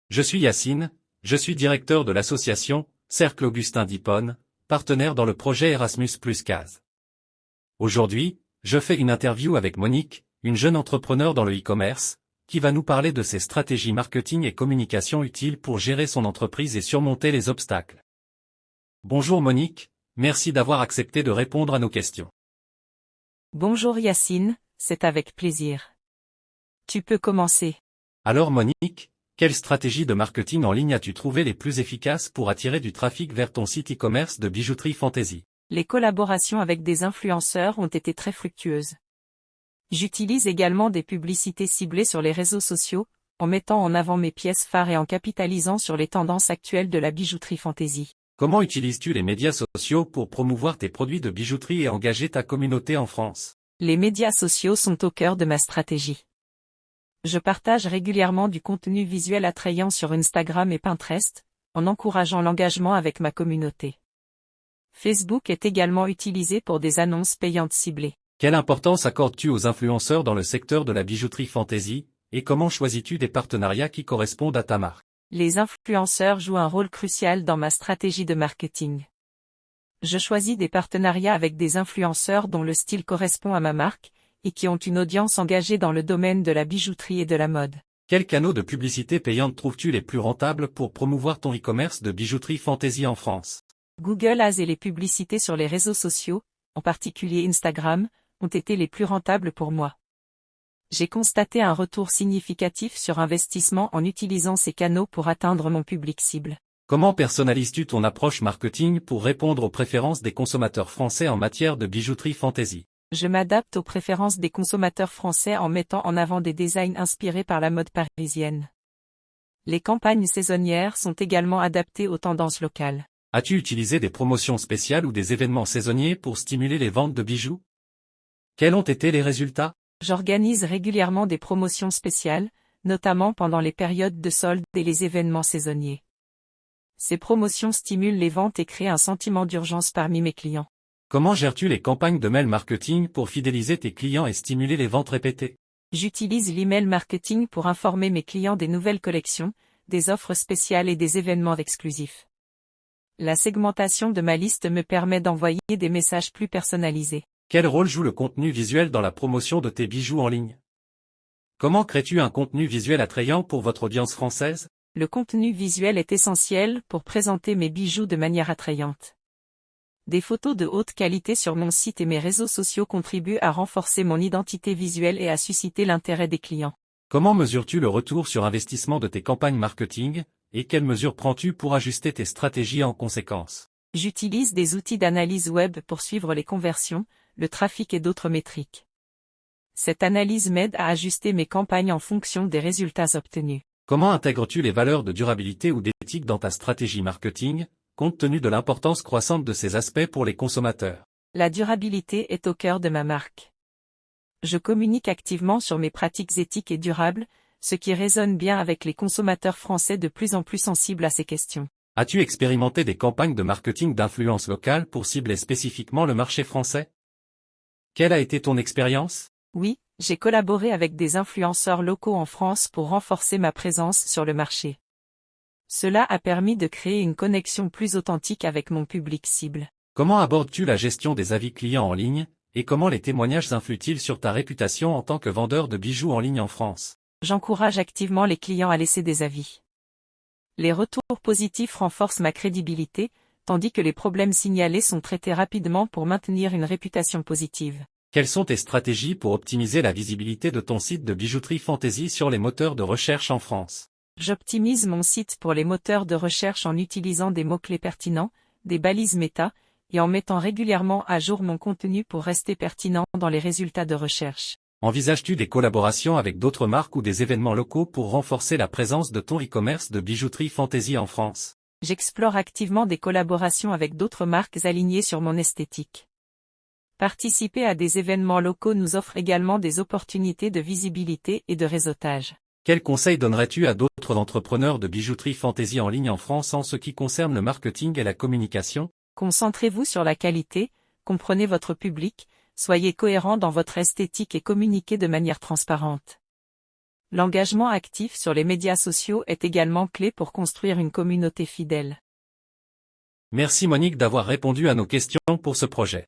Je suis Yacine, je suis directeur de l'association Cercle Augustin d'Hippone, partenaire dans le projet Erasmus + CASE. Aujourd'hui, je fais une interview avec Monique, une jeune entrepreneur dans le e-commerce, qui va nous parler de ses stratégies marketing et communication utiles pour gérer son entreprise et surmonter les obstacles. Bonjour Monique, merci d'avoir accepté de répondre à nos questions. Bonjour Yacine, c'est avec plaisir. Tu peux commencer. Alors Monique, quelles stratégies de marketing en ligne as-tu trouvé les plus efficaces pour attirer du trafic vers ton site e-commerce de bijouterie fantasy? Les collaborations avec des influenceurs ont été très fructueuses. J'utilise également des publicités ciblées sur les réseaux sociaux, en mettant en avant mes pièces phares et en capitalisant sur les tendances actuelles de la bijouterie fantasy. Comment utilises-tu les médias sociaux pour promouvoir tes produits de bijouterie et engager ta communauté en France? Les médias sociaux sont au cœur de ma stratégie. Je partage régulièrement du contenu visuel attrayant sur Instagram et Pinterest, en encourageant l'engagement avec ma communauté. Facebook est également utilisé pour des annonces payantes ciblées. Quelle importance accordes-tu aux influenceurs dans le secteur de la bijouterie fantasy, et comment choisis-tu des partenariats qui correspondent à ta marque? Les influenceurs jouent un rôle crucial dans ma stratégie de marketing. Je choisis des partenariats avec des influenceurs dont le style correspond à ma marque, et qui ont une audience engagée dans le domaine de la bijouterie et de la mode. Quels canaux de publicité payante trouves-tu les plus rentables pour promouvoir ton e-commerce de bijouterie fantasy en France? Google Ads et les publicités sur les réseaux sociaux, en particulier Instagram, ont été les plus rentables pour moi. J'ai constaté un retour significatif sur investissement en utilisant ces canaux pour atteindre mon public cible. Comment personnalises-tu ton approche marketing pour répondre aux préférences des consommateurs français en matière de bijouterie fantasy? Je m'adapte aux préférences des consommateurs français en mettant en avant des designs inspirés par la mode parisienne. Les campagnes saisonnières sont également adaptées aux tendances locales. As-tu utilisé des promotions spéciales ou des événements saisonniers pour stimuler les ventes de bijoux? Quels ont été les résultats? J'organise régulièrement des promotions spéciales, notamment pendant les périodes de soldes et les événements saisonniers. Ces promotions stimulent les ventes et créent un sentiment d'urgence parmi mes clients. Comment gères-tu les campagnes de mail marketing pour fidéliser tes clients et stimuler les ventes répétées? J'utilise l'email marketing pour informer mes clients des nouvelles collections, des offres spéciales et des événements exclusifs. La segmentation de ma liste me permet d'envoyer des messages plus personnalisés. Quel rôle joue le contenu visuel dans la promotion de tes bijoux en ligne? Comment crées-tu un contenu visuel attrayant pour votre audience française? Le contenu visuel est essentiel pour présenter mes bijoux de manière attrayante. Des photos de haute qualité sur mon site et mes réseaux sociaux contribuent à renforcer mon identité visuelle et à susciter l'intérêt des clients. Comment mesures-tu le retour sur investissement de tes campagnes marketing, et quelles mesures prends-tu pour ajuster tes stratégies en conséquence? J'utilise des outils d'analyse web pour suivre les conversions, le trafic et d'autres métriques. Cette analyse m'aide à ajuster mes campagnes en fonction des résultats obtenus. Comment intègres-tu les valeurs de durabilité ou d'éthique dans ta stratégie marketing, compte tenu de l'importance croissante de ces aspects pour les consommateurs? La durabilité est au cœur de ma marque. Je communique activement sur mes pratiques éthiques et durables, ce qui résonne bien avec les consommateurs français de plus en plus sensibles à ces questions. As-tu expérimenté des campagnes de marketing d'influence locale pour cibler spécifiquement le marché français? Quelle a été ton expérience? Oui, j'ai collaboré avec des influenceurs locaux en France pour renforcer ma présence sur le marché. Cela a permis de créer une connexion plus authentique avec mon public cible. Comment abordes-tu la gestion des avis clients en ligne, et comment les témoignages influent-ils sur ta réputation en tant que vendeur de bijoux en ligne en France? J'encourage activement les clients à laisser des avis. Les retours positifs renforcent ma crédibilité, tandis que les problèmes signalés sont traités rapidement pour maintenir une réputation positive. Quelles sont tes stratégies pour optimiser la visibilité de ton site de bijouterie fantasy sur les moteurs de recherche en France? J'optimise mon site pour les moteurs de recherche en utilisant des mots-clés pertinents, des balises méta, et en mettant régulièrement à jour mon contenu pour rester pertinent dans les résultats de recherche. Envisages-tu des collaborations avec d'autres marques ou des événements locaux pour renforcer la présence de ton e-commerce de bijouterie fantasy en France? J'explore activement des collaborations avec d'autres marques alignées sur mon esthétique. Participer à des événements locaux nous offre également des opportunités de visibilité et de réseautage. Quels conseils donnerais-tu à d'autres entrepreneurs de bijouterie fantasy en ligne en France en ce qui concerne le marketing et la communication? Concentrez-vous sur la qualité, comprenez votre public, soyez cohérent dans votre esthétique et communiquez de manière transparente. L'engagement actif sur les médias sociaux est également clé pour construire une communauté fidèle. Merci Monique d'avoir répondu à nos questions pour ce projet.